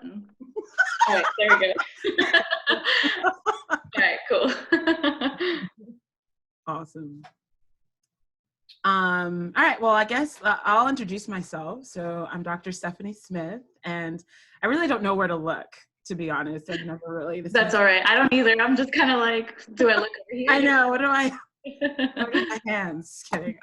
button. All right, there we go. All right, cool. Awesome. All right, well, I guess I'll introduce myself. So I'm Dr. Stephanie Smith, and I really don't know where to look, to be honest. I've never really. That's all right. I don't either. I'm just kind of like, do I look over here? I know. What do I? What are my hands? Kidding.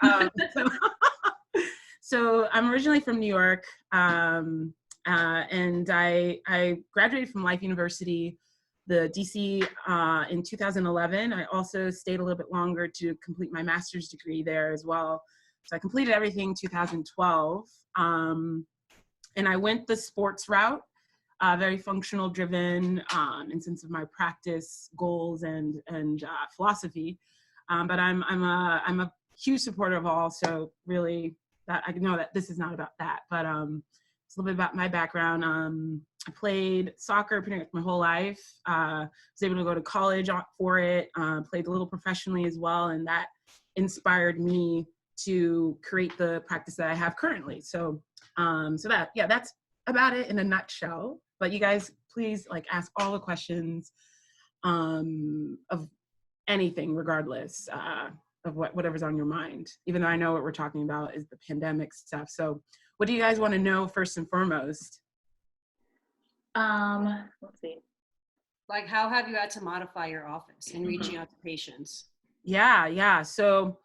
So I'm originally from New York, and I graduated from Life University, the DC, in 2011. I also stayed a little bit longer to complete my master's degree there as well. So I completed everything in 2012, and I went the sports route, very functional driven in sense of my practice goals and philosophy. But I'm a huge supporter of all. So really, that I know that this is not about that, but it's a little bit about my background. I played soccer pretty much my whole life. Was able to go to college for it. Played a little professionally as well, and that inspired me to create the practice that I have currently. So, that's about it in a nutshell. But you guys, please ask all the questions of anything, regardless of whatever's on your mind. Even though I know what we're talking about is the pandemic stuff. So, what do you guys want to know first and foremost? Let's see. How have you had to modify your office in reaching out to patients? Yeah. So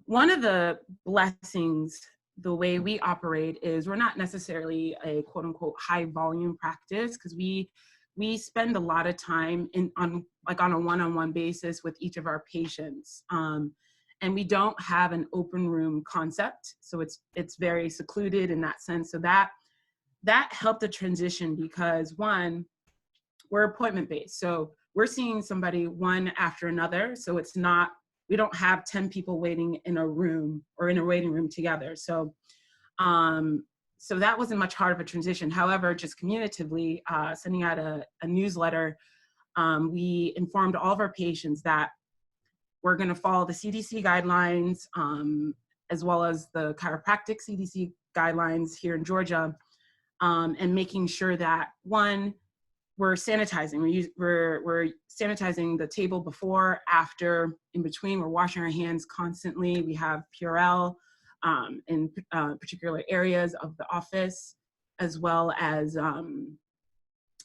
one of the blessings, the way we operate is we're not necessarily a quote unquote high volume practice, because we spend a lot of time on a one-on-one basis with each of our patients. And we don't have an open room concept. So it's very secluded in that sense. So that helped the transition because, one, we're appointment based. So we're seeing somebody one after another. So we don't have 10 people waiting in a room or in a waiting room together. So that wasn't much hard of a transition. However, just communicatively, sending out a newsletter, we informed all of our patients that we're going to follow the CDC guidelines, as well as the chiropractic CDC guidelines here in Georgia, and making sure that, one, we're sanitizing. We're sanitizing the table before, after, in between. We're washing our hands constantly. We have Purell in particular areas of the office, as well as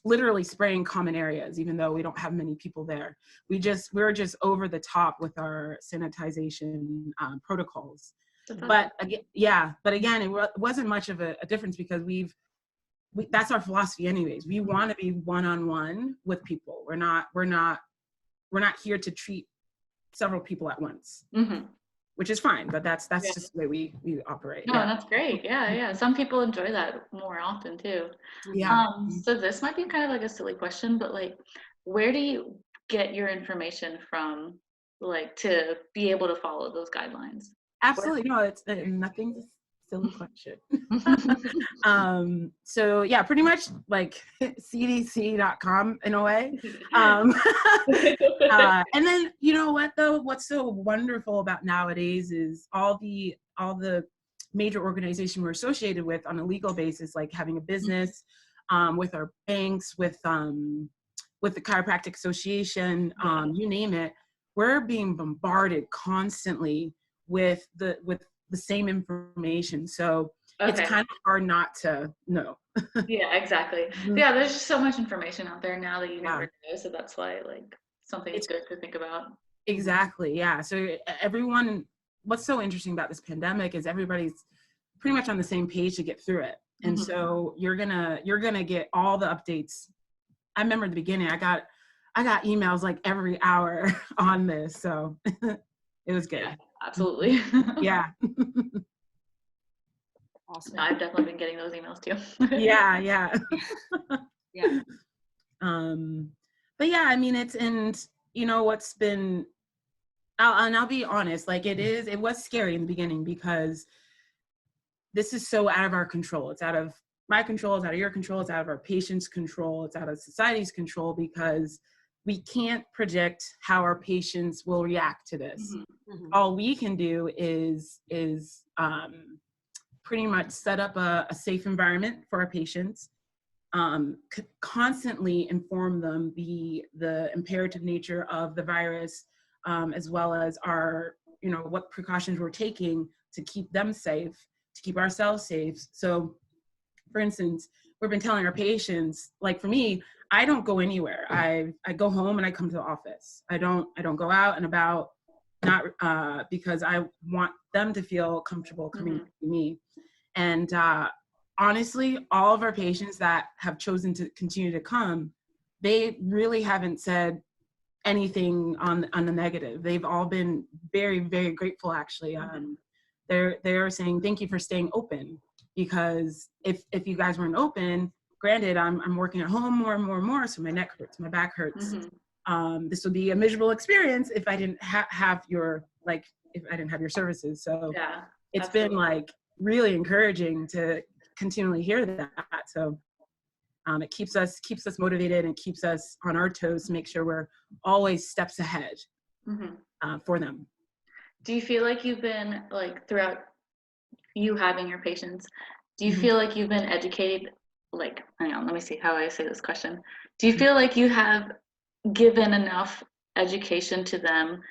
literally spraying common areas, even though we don't have many people there. We're just over the top with our sanitization protocols. But again, it wasn't much of a difference because that's our philosophy anyways. We want to be one-on-one with people. We're not here to treat several people at once, which is fine, but that's just the way we operate. No, that's great. Yeah. Some people enjoy that more often too. Yeah. So this might be kind of like a silly question, but where do you get your information from, to be able to follow those guidelines? Absolutely. No, it's nothing's a silly question. So yeah, pretty much cdc.com in a way. And then, you know what though, what's so wonderful about nowadays is all the major organizations we're associated with on a legal basis, like having a business, with our banks, with the Chiropractic Association, you name it, we're being bombarded constantly with the same information. So it's kind of hard not to know. Yeah, exactly. Yeah, there's just so much information out there now that you never know. So that's why something's good to think about. Exactly. Yeah. So what's so interesting about this pandemic is everybody's pretty much on the same page to get through it. And so you're gonna get all the updates. I remember at the beginning, I got emails every hour on this. So it was good. Yeah, absolutely. Yeah. Awesome. I've definitely been getting those emails too. Yeah. Yeah. But yeah, I mean, what's been, I'll be honest, it was scary in the beginning because this is so out of our control. It's out of my control, it's out of your control, it's out of our patients' control, it's out of society's control, because we can't predict how our patients will react to this. All we can do is pretty much set up a safe environment for our patients, constantly inform them the imperative nature of the virus, as well as our, what precautions we're taking to keep them safe, to keep ourselves safe. So, for instance, we've been telling our patients, like for me, I don't go anywhere. I go home and I come to the office. I don't go out and about, not because I want them to feel comfortable coming to me. And honestly, all of our patients that have chosen to continue to come, they really haven't said anything on the negative. They've all been very, very grateful, actually. They're saying, thank you for staying open, because if you guys weren't open, granted, I'm working at home more and more and more, so my neck hurts, my back hurts. This would be a miserable experience if I didn't have your, if I didn't have your services. So Yeah, it's absolutely. been like really encouraging to continually hear that. So it keeps us motivated and keeps us on our toes to make sure we're always steps ahead for them. Do you feel like you've been, like, throughout you having your patients, do you feel like you've been educated, like, hang on, let me see how I say this question. Do you feel like you have given enough education to them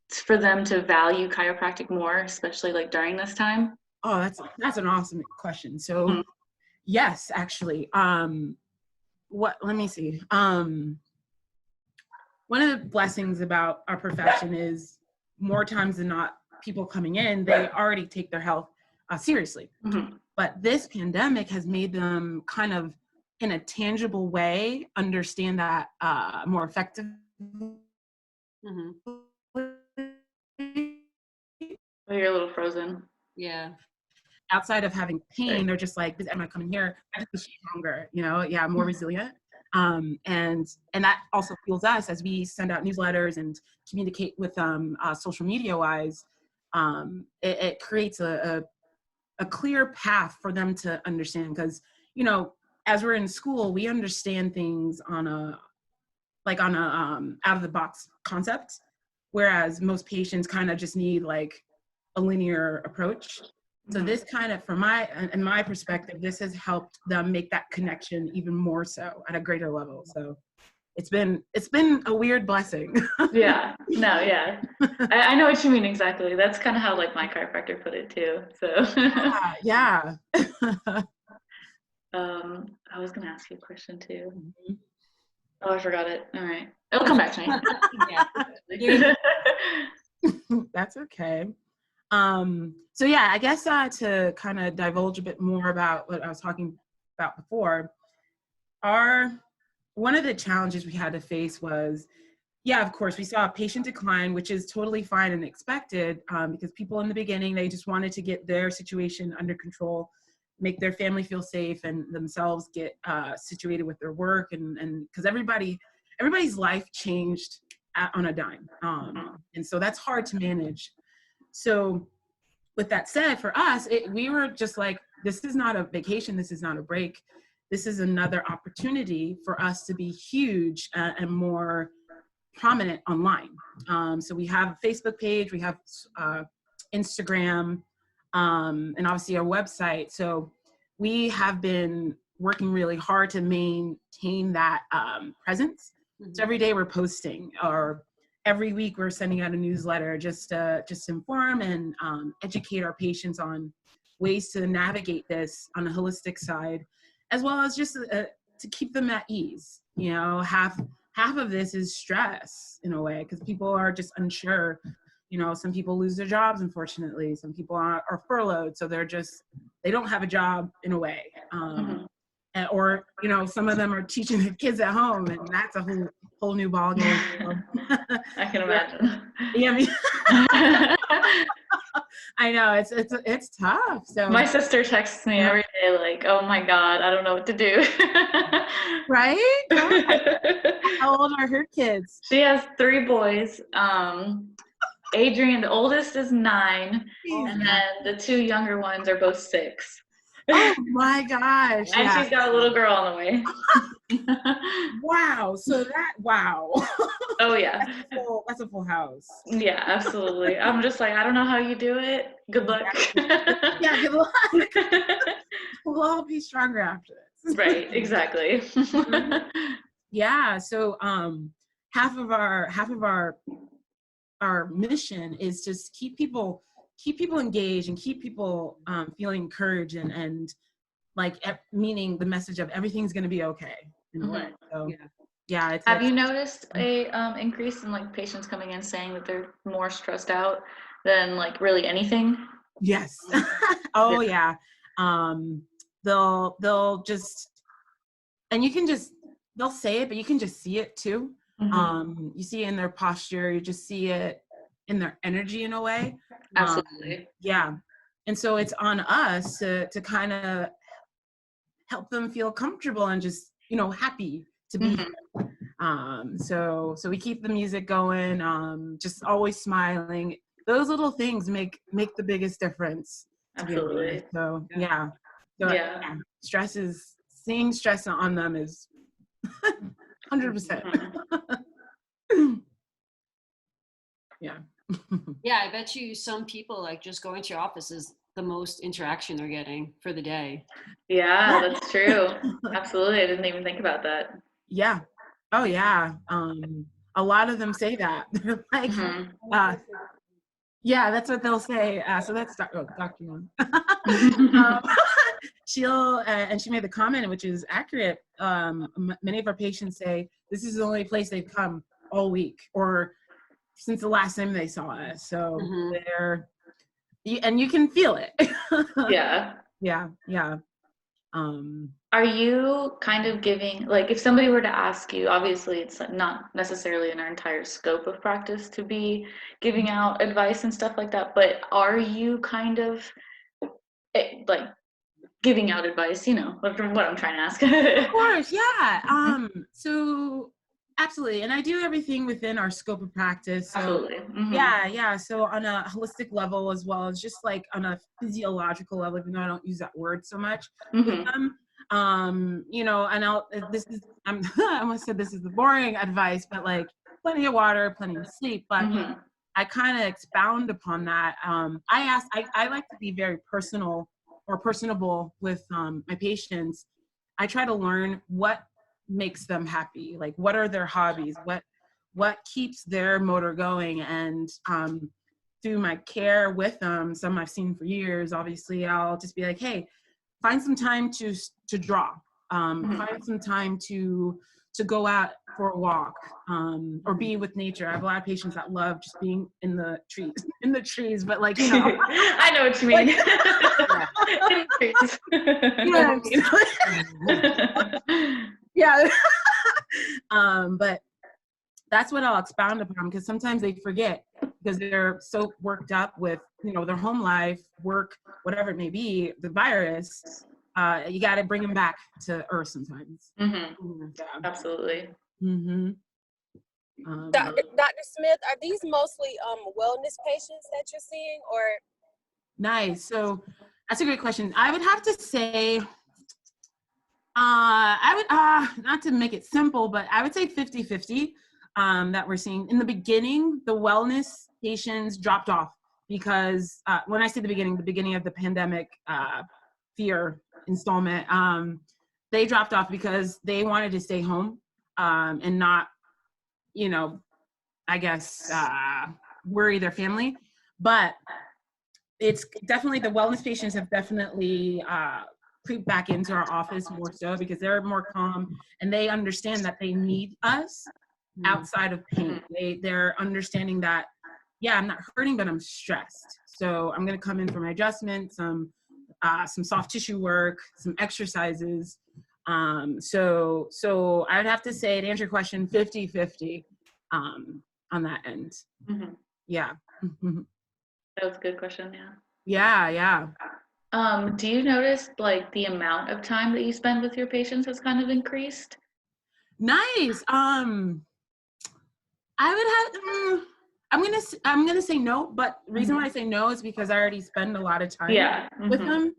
for them to value chiropractic more, especially like during this time? Oh, that's an awesome question. So yes, actually. Let me see. One of the blessings about our profession is more times than not, people coming in, they already take their health seriously. But this pandemic has made them kind of, in a tangible way, understand that more effectively. Oh, you're a little frozen. Yeah. Outside of having pain, they're just like, am I coming here? I just be stronger, more resilient. And that also fuels us as we send out newsletters and communicate with them social media wise. It creates a clear path for them to understand, because as we're in school, we understand things on a out of the box concept, whereas most patients kind of just need like a linear approach. So this kind of, in my perspective, this has helped them make that connection even more so at a greater level. So it's been a weird blessing. Yeah, no, yeah. I know what you mean exactly. That's kind of how like my chiropractor put it too. So yeah. I was gonna ask you a question too. Oh, I forgot it. All right. It'll come back to me. That's okay. So yeah, I guess to kind of divulge a bit more about what I was talking about before, one of the challenges we had to face was, of course, we saw a patient decline, which is totally fine and expected, because people in the beginning, they just wanted to get their situation under control, make their family feel safe, and themselves get situated with their work, and because everybody's life changed on a dime, and so that's hard to manage. So with that said, for us, we were just like, this is not a vacation, this is not a break, this is another opportunity for us to be huge and more prominent online. So we have a Facebook page, we have Instagram, and obviously our website. So we have been working really hard to maintain that presence. So every day we're posting, or every week we're sending out a newsletter just to inform and educate our patients on ways to navigate this on a holistic side, as well as just to keep them at ease. Half of this is stress in a way, because people are just unsure. Some people lose their jobs, unfortunately. Some people are furloughed, so they don't have a job in a way. Or some of them are teaching their kids at home, and that's a whole new ballgame. I can imagine. I know it's tough. So my sister texts me every day like, oh my God, I don't know what to do. Right? How old are her kids? She has 3 boys. Adrian, the oldest, is 9, and then the 2 younger ones are both 6. Oh my gosh. And she's got a little girl on the way. Wow. So wow. Oh yeah. That's a full house. Yeah, absolutely. I'm just like, I don't know how you do it. Good luck. Yeah, good luck. We'll all be stronger after this. Right, exactly. Yeah. So half of our mission is just keep people engaged and keep people feeling encouraged and like meaning the message of everything's going to be okay in a way. Mhm. So Yeah. yeah, it's Have you noticed a increase in like patients coming in saying that they're more stressed out than like really anything? yes. Oh yeah. They'll just, and you can just, they'll say it, but you can just see it too. You see it in their posture, you just see it in their energy in a way. Absolutely. Yeah. And so it's on us to kind of help them feel comfortable and just, happy to be Mhm. here. So we keep the music going, just always smiling. Those little things make the biggest difference, to be Absolutely. honest. So Yeah. yeah. So Yeah. seeing stress on them is 100%. Mhm. Yeah. Yeah, I bet you some people like just going to your office is the most interaction they're getting for the day. Yeah, that's true. Absolutely. I didn't even think about that. Yeah. Oh yeah. A lot of them say that. They're like, Mhm. yeah, that's what they'll say. So that's Dr. Young. She'll, and she made the comment, which is accurate. Many of our patients say this is the only place they've come all week or since the last time they saw us. So Mhm. and you can feel it. Yeah. Yeah. Are you kind of giving, like, if somebody were to ask you, obviously it's not necessarily in our entire scope of practice to be giving out advice and stuff like that, but are you kind of like giving out advice, what I'm trying to ask? Of course, yeah. So absolutely, and I do everything within our scope of practice. So Absolutely. Hmm. yeah. So on a holistic level as well as just like on a physiological level, even though I don't use that word so much with Hmm. them. And I almost said this is the boring advice, but like plenty of water, plenty of sleep. But Hmm. I kind of expound upon that. I like to be very personal or personable with my patients. I try to learn what makes them happy, like what are their hobbies, what keeps their motor going, and through my care with them, some I've seen for years, obviously, I'll just be like, hey, find some time to draw, find some time to go out for a walk, or be with nature. I have a lot of patients that love just being in the trees, but like, I know what you like, mean. yeah. But that's what I'll expound upon, because sometimes they forget because they're so worked up with, their home life, work, whatever it may be, the virus. You got to bring them back to earth sometimes. Hmm. Yeah. Absolutely. Mm-hmm. Dr. Smith, are these mostly wellness patients that you're seeing, or? Nice. So that's a great question. I would have to say, I would, not to make it simple, but I would say 50-50 that we're seeing. In the beginning, the wellness patients dropped off because when I say the beginning of the pandemic fear installment, they dropped off because they wanted to stay home and not, I guess, worry their family. But it's definitely, the wellness patients have definitely creep back into our office more so because they're more calm and they understand that they need us outside of pain. They're understanding that, yeah, I'm not hurting, but I'm stressed. So I'm going to come in for my adjustment, some soft tissue work, some exercises. So I would have to say, to answer your question, 50-50 on that end. Hmm. Yeah. That was a good question. Yeah. Yeah. Do you notice like the amount of time that you spend with your patients has kind of increased? Nice. I would have. I'm gonna say no, but the reason why I say no is because I already spend a lot of time Yeah. with them.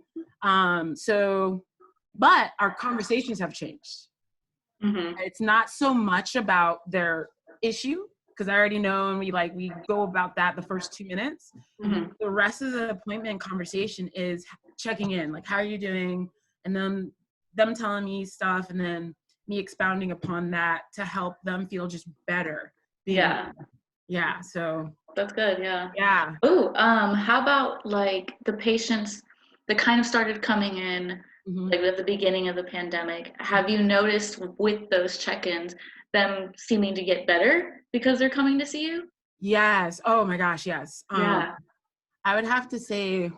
But our conversations have changed. Hmm. It's not so much about their issue because I already know, and we go about that the first 2 minutes. Hmm. The rest of the appointment conversation is checking in, like, how are you doing? And then them telling me stuff and then me expounding upon that to help them feel just better. Yeah. Yeah. So That's good. Yeah. yeah. Oh, how about like the patients that kind of started coming in Mhm. like at the beginning of the pandemic? Have you noticed with those check-ins them seeming to get better because they're coming to see you? Yes. Oh my gosh. Yes. Yeah. I would have to say,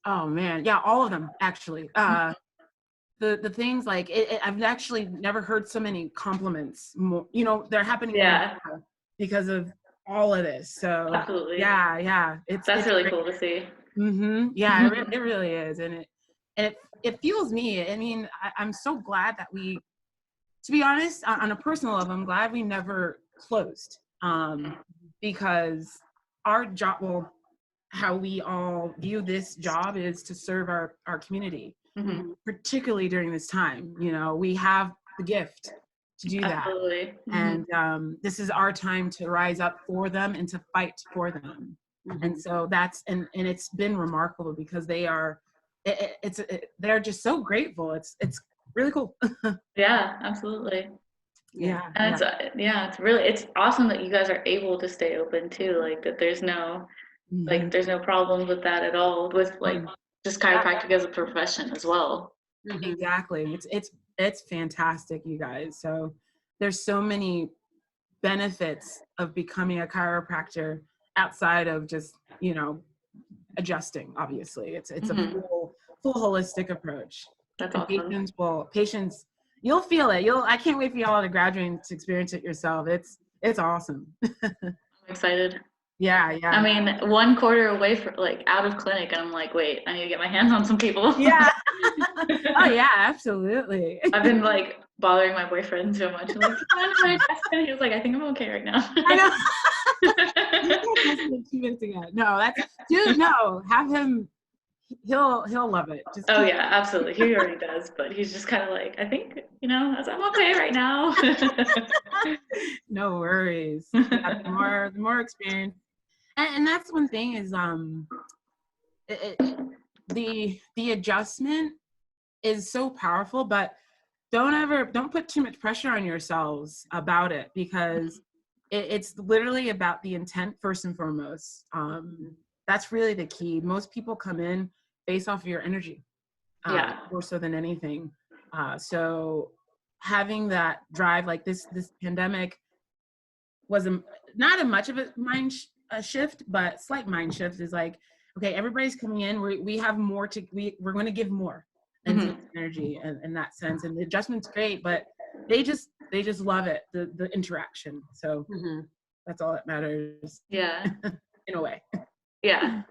oh man, yeah, all of them actually. The things like I've actually never heard so many compliments. More, they're happening more Yeah. now because of all of this. So Absolutely. yeah, That's it's really great. cool to see. Yeah, it really is, and it fuels me. I mean, I'm so glad that we, to be honest, on a personal level, I'm glad we never closed, because our job, well, how we all view this job is to serve our community, Mhm. particularly during this time. We have the gift to do that. Absolutely. And this is our time to rise up for them and to fight for them. And so that's, and it's been remarkable because they are, they're just so grateful. It's really cool. Yeah, absolutely. Yeah. And it's awesome that you guys are able to stay open too. Like that there's no Mhm. there's no problems with that at all with like just Yeah. chiropractic as a profession as well. Exactly. It's fantastic, you guys. So there's so many benefits of becoming a chiropractor outside of just, adjusting. Obviously, it's a Mhm. full holistic approach. That's And awesome. patients, you'll feel it. I can't wait for y'all to graduate and to experience it yourself. It's awesome. I'm excited. Yeah. I mean, 1/4 away from like out of clinic, and I'm like, wait, I need to get my hands on some people. Yeah. Oh yeah, absolutely. I've been like bothering my boyfriend so much. I'm like, come on, my desk. And he was like, I think I'm okay right now. I know. You texted me 2 minutes ago. No, dude. No, have him. He'll love it. Just Oh yeah, absolutely. He already does, but he's just kind of like, I think, I'm okay right now. no worries. Yeah, the more experience, and that's one thing is the adjustment is so powerful, but don't put too much pressure on yourselves about it because it's literally about the intent first and foremost. That's really the key. Most people come in based off of your energy, Yeah. more so than anything. So having that drive, like this pandemic was not a much of a shift, but slight mind shift is like, okay, everybody's coming in. We have more we're going to give more into energy and that sense. And the adjustment's great, but they just love it, the interaction. So that's all that matters. Yeah. In a way. Yeah.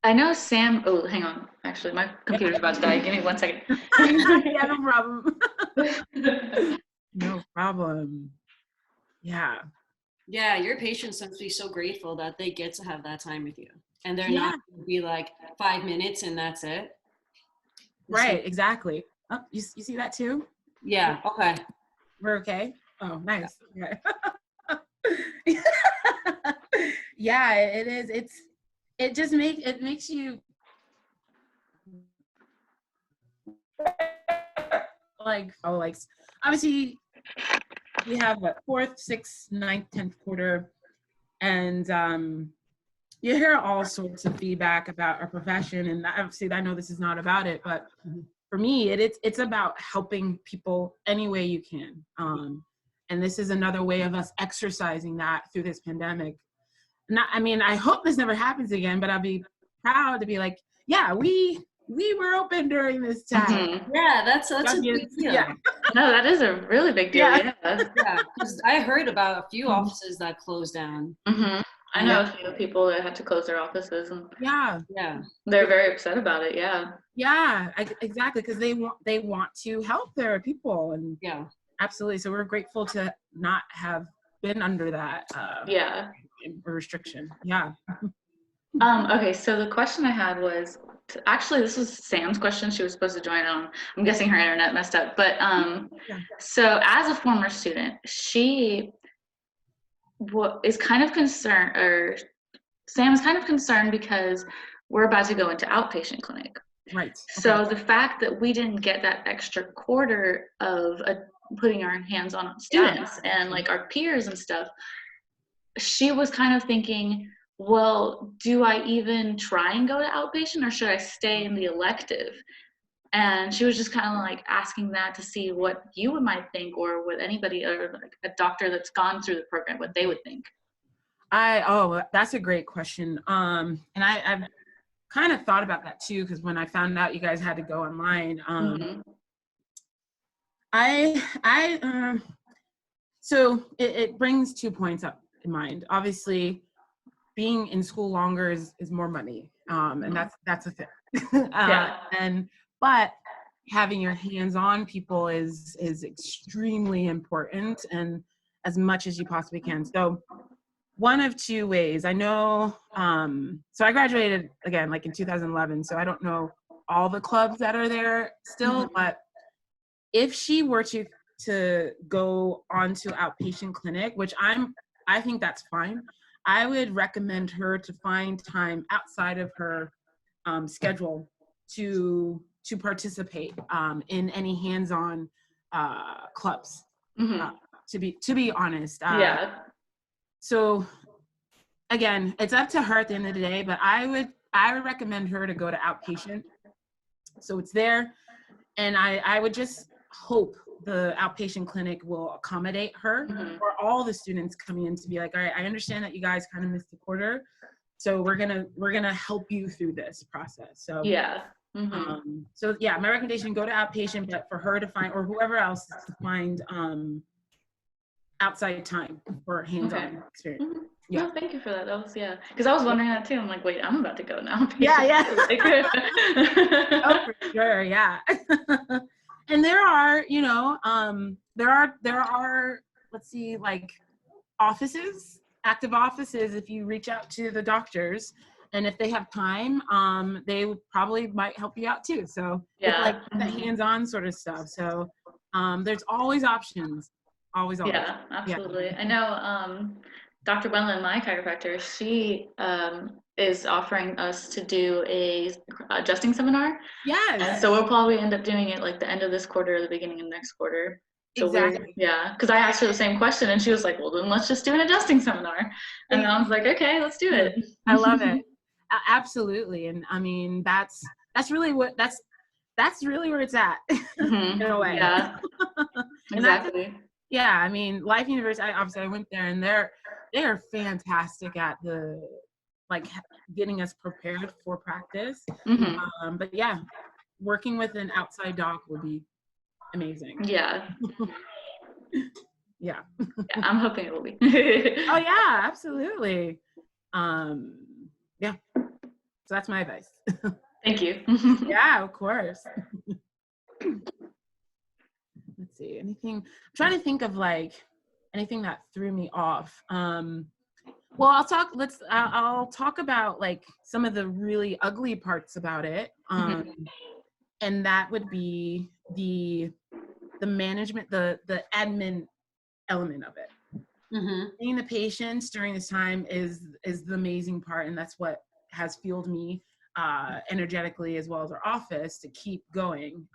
I know Sam. Oh, hang on. Actually, my computer's about to die. Give me 1 second. Yeah, no problem. No problem. Yeah. Yeah, your patients must be so grateful that they get to have that time with you. And they're Yeah. not going to be like 5 minutes and that's it. Right, exactly. Oh, you see that too? Yeah, okay. We're okay? Oh, nice. Okay. Yeah, it is. It makes you like, obviously we have what, 4th, 6th, 9th, 10th quarter, and you hear all sorts of feedback about our profession, and obviously I know this is not about it, but for me it's about helping people any way you can, and this is another way of us exercising that through this pandemic. I hope this never happens again, but I'll be proud to be like, yeah, we were open during this time. Yeah, that's a big deal. Yeah. No, that is a really big deal. Yeah. Yeah, because I heard about a few offices that closed down. I know a few people that had to close their offices, and Yeah. they're very upset about it. Yeah, exactly, because they want to help their people, and Yeah. absolutely. So we're grateful to not have been under that restriction. Yeah. Okay, so the question I had was actually this was Sam's question. She was supposed to join on. I'm guessing her internet messed up, but so as a former student, she is kind of concerned, or Sam is kind of concerned because we're about to go into outpatient clinic. Right. So the fact that we didn't get that extra quarter of putting our hands on students and like our peers and stuff, she was kind of thinking, well, do I even try and go to outpatient, or should I stay in the elective? And she was just kind of like asking that to see what you might think, or what anybody, or like a doctor that's gone through the program, what they would think. That's a great question. And I've kind of thought about that too, because when I found out you guys had to go online, so it brings 2 points up in mind. Obviously, being in school longer is more money, and that's a thing. But having your hands on people is extremely important, and as much as you possibly can. So one of 2 ways. I know, so I graduated again like in 2011, so I don't know all the clubs that are there still, but if she were to go onto outpatient clinic, which I think that's fine, I would recommend her to find time outside of her schedule to participate in any hands-on clubs. To be honest. So again, it's up to her at the end of the day, but I would recommend her to go to outpatient. So it's there, and I would just hope the outpatient clinic will accommodate her or all the students coming in to be like, all right, I understand that you guys kind of missed the quarter, so we're gonna help you through this process. So so yeah, my recommendation, go to outpatient, but for her to find, or whoever else, to find outside time for hands-on experience. Yeah. No, thank you for that. That was, because I was wondering that too. I'm like, wait, I'm about to go now. Yeah. Oh, for sure, yeah. And there are, there are, let's see, like offices, active offices, if you reach out to the doctors, and if they have time, they probably might help you out too. So it's like the hands-on sort of stuff. So there's always options. Always. Yeah, absolutely. Yeah. I know Dr. Wendland, my chiropractor, she is offering us to do a adjusting seminar. Yes. And so we'll probably end up doing it like the end of this quarter or the beginning of next quarter. So exactly. Because I asked her the same question, and she was like, well, then let's just do an adjusting seminar. And I was like, okay, let's do it. I love it. Absolutely. And I mean, that's really what that's really where it's at in a way. Yeah. Exactly. Yeah, I mean, Life University, obviously I went there, and they are fantastic at getting us prepared for practice. But yeah, working with an outside doc would be amazing. Yeah. Yeah, I'm hoping it will be. Oh yeah, absolutely. Yeah. So that's my advice. Thank you. Yeah, of course. Let's see, anything, I'm trying to think of like anything that threw me off. Well, I'll talk about like some of the really ugly parts about it. And that would be the management, the admin element of it. Seeing the patients during this time is the amazing part, and that's what has fueled me energetically, as well as our office, to keep going.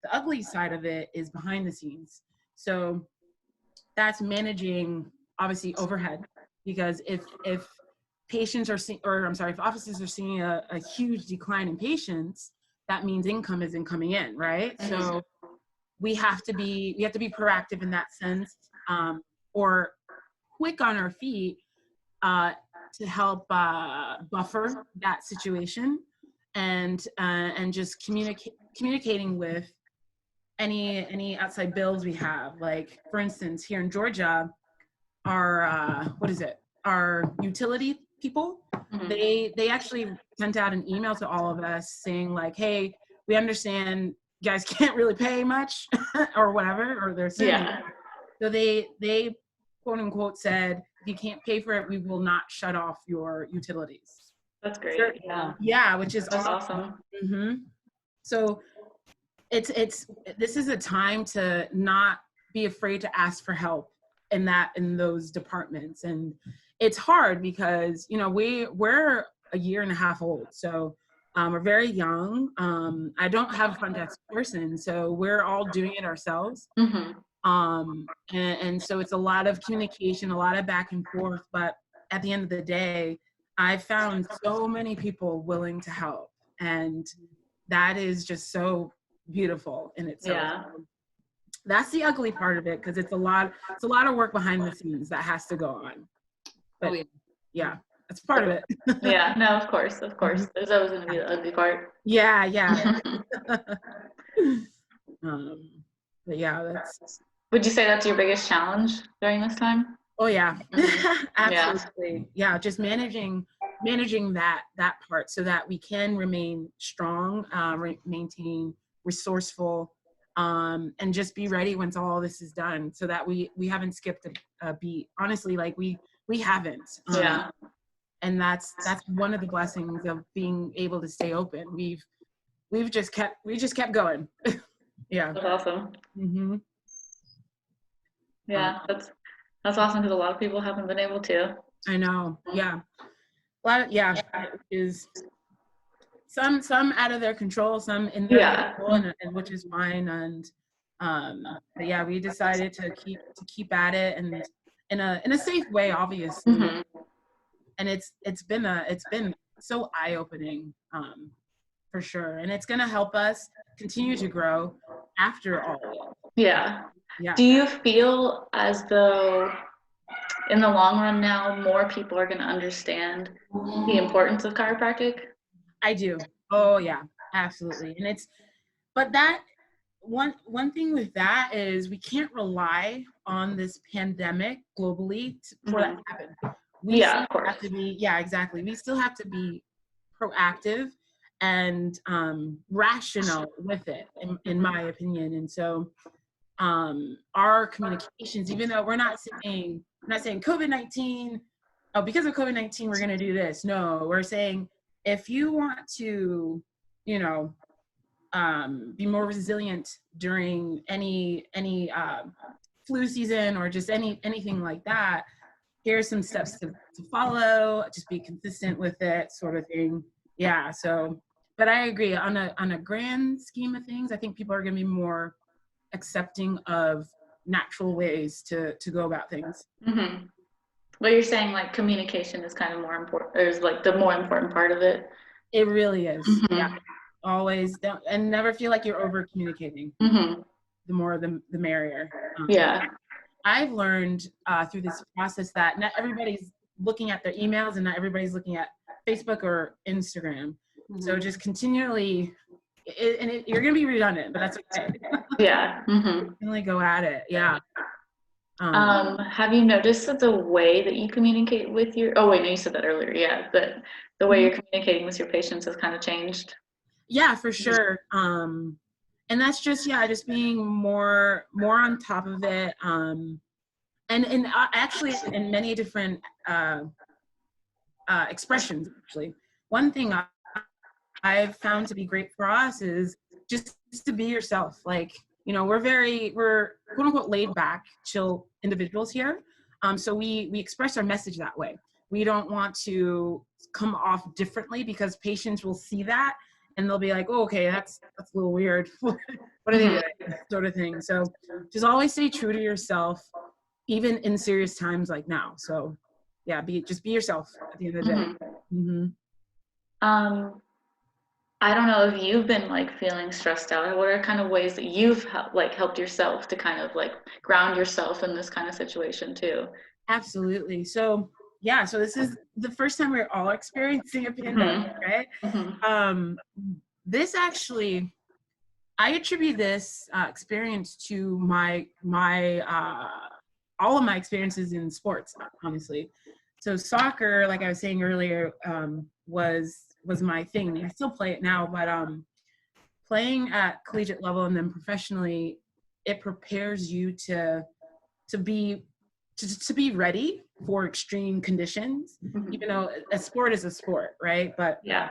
The ugly side of it is behind the scenes. So that's managing, obviously, overhead, because if patients are seeing, or I'm sorry, if offices are seeing a huge decline in patients, that means income isn't coming in, right? So we have to be proactive in that sense, or quick on our feet to help buffer that situation, and just communicating with any outside bills we have. Like, for instance, here in Georgia, our our utility people, they actually sent out an email to all of us saying like, hey, we understand you guys can't really pay much or whatever, or they're saying so they quote unquote said, if you can't pay for it, we will not shut off your utilities. That's great. Yeah, which is that's awesome. So this is a time to not be afraid to ask for help in those departments. And it's hard because we're a year and a half old, so We're very young. I don't have a front desk person, so we're all doing it ourselves. Mm-hmm. And so it's a lot of communication, a lot of back and forth. But at the end of the day, I found so many people willing to help, and that is just so beautiful in itself. Yeah. That's the ugly part of it, because it's a lot of work behind the scenes that has to go on. But Oh, yeah. yeah, that's part of it. Yeah. No, of course. There's always going to be the ugly part. Yeah. But yeah, that's. Would you say that's your biggest challenge during this time? Oh yeah, Mhm. absolutely. Yeah, just managing that part so that we can remain strong, maintain resourceful, and just be ready once all this is done, so that we haven't skipped a beat. Honestly, like we haven't. Yeah. And that's one of the blessings of being able to stay open. We just kept going. Yeah. That's awesome. Mm-hmm. Yeah. That's awesome, because a lot of people haven't been able to. I know. Yeah. It is some out of their control, some in their control, and which is fine. And but yeah, we decided to keep at it, and in a safe way, obviously. Mm-hmm. And it's been so eye-opening, for sure, and it's gonna help us continue to grow after all of it. Yeah. Yeah. Do you feel as though in the long run now more people are going to understand the importance of chiropractic? I do. Oh yeah, absolutely. And but that one thing with that is we can't rely on this pandemic globally for that to happen. We Yeah, still of course. have to be, yeah, exactly. We still have to be proactive and rational with it, in my opinion. And so our communications, even though we're not saying COVID-19, oh, because of COVID-19 we're going to do this. No, we're saying, if you want to, be more resilient during any flu season, or just anything like that, here's some steps to follow. Just be consistent with it, sort of thing. Yeah. So, but I agree, on a grand scheme of things, I think people are going to be more accepting of natural ways to go about things. Mm-hmm. Well, you're saying like communication is kind of more important, or is like the more important part of it. It really is. Mm-hmm. Yeah. Always don't, and never feel like you're over communicating. Mm-hmm. The more the merrier. Yeah. I've learned through this process that not everybody's looking at their emails, and not everybody's looking at Facebook or Instagram. Mm-hmm. So just continually, you're going to be redundant, but that's okay. Yeah. Mm-hmm. Continually go at it. Yeah. Have you noticed that the way that you communicate with oh wait, no, you said that earlier. Yeah, but the way you're communicating with your patients has kind of changed. Yeah, for sure. And that's just being more on top of it. And actually in many different expressions. Actually, one thing I've found to be great for us is just to be yourself. Like, we're quote unquote laid back, chill individuals here. So we express our message that way. We don't want to come off differently, because patients will see that and they'll be like, oh, okay, that's a little weird. What are they doing? Sort of thing. So just always stay true to yourself, even in serious times like now. So yeah, just be yourself at the end of the day. Mm-hmm. I don't know if you've been like feeling stressed out. What are kind of ways that you've helped yourself to kind of like ground yourself in this kind of situation too? Absolutely. So yeah, so this is the first time we're all experiencing a pandemic, right? Mm-hmm. This actually, I attribute this experience to my all of my experiences in sports, honestly. So soccer, like I was saying earlier, was my thing. I still play it now, but playing at collegiate level and then professionally, it prepares you to be ready for extreme conditions. Mm-hmm. Even though a sport is a sport, right? But yeah.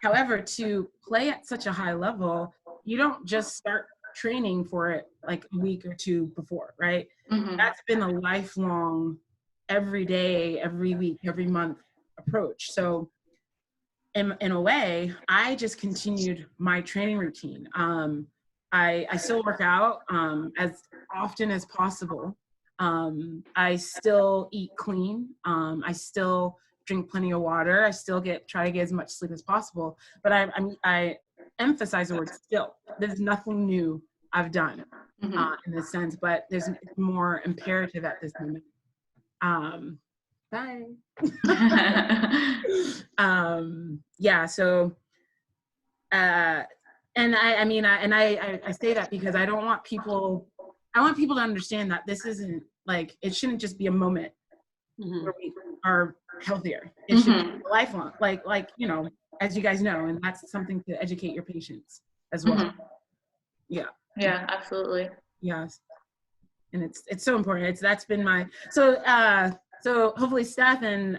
However, to play at such a high level, you don't just start training for it like a week or two before, right? Mm-hmm. That's been a lifelong, every day, every week, every month approach. So in a way, I just continued my training routine. I still work out as often as possible. I still eat clean. I still drink plenty of water. I still try to get as much sleep as possible. But I emphasize the word still. There's nothing new I've done in this sense, but there's more imperative at this moment. Bye. Yeah, so and I say that because I want people to understand that this isn't like, it shouldn't just be a moment where we are healthier. It should be lifelong, like as you guys know, and that's something to educate your patients as well. Yeah absolutely. Yes, and it's so important. That's been my so hopefully Steph and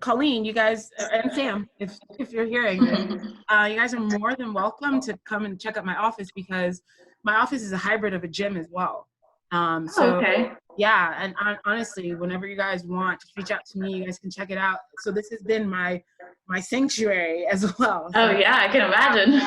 Colleen, you guys, and Sam, if you're hearing this, you guys are more than welcome to come and check out my office, because my office is a hybrid of a gym as well. Okay. Yeah, and honestly, whenever you guys want, just reach out to me. You guys can check it out. So this has been my sanctuary as well. So, oh yeah, I can imagine.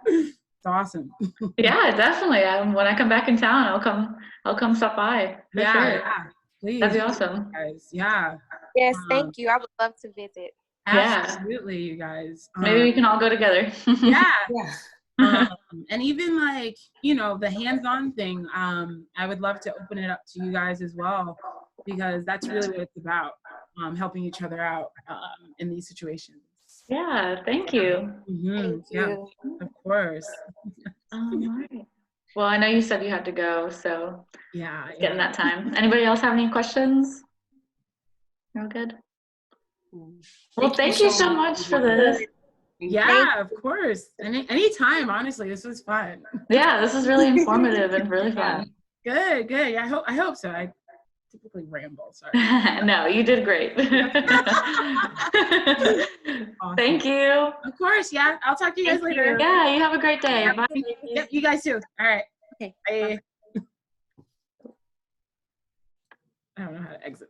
It's awesome. Yeah, definitely. When I come back in town, I'll come stop by. For sure. Yeah, please. That'd be awesome. Guys. Yeah. Yes, thank you. I would love to visit. Absolutely, you guys. Maybe we can all go together. Yeah. And even like, the hands-on thing, I would love to open it up to you guys as well, because that's really what it's about, helping each other out in these situations. Yeah, thank you. Thank Yeah, you. of course. All right. Well, I know you said you had to go, so Yeah. getting that time. Anybody else have any questions? You're all good? Well, thank you so much for this. Yeah, of course. Anytime, honestly, this was fun. Yeah, this is really informative and really fun. Good. Yeah, I hope so. I typically ramble, sorry. No, you did great. Awesome. Thank you. Of course, yeah. I'll talk to you guys later. Yeah, you have a great day. Bye. Yep, you guys too. All right. Okay. Bye. I don't know how to exit.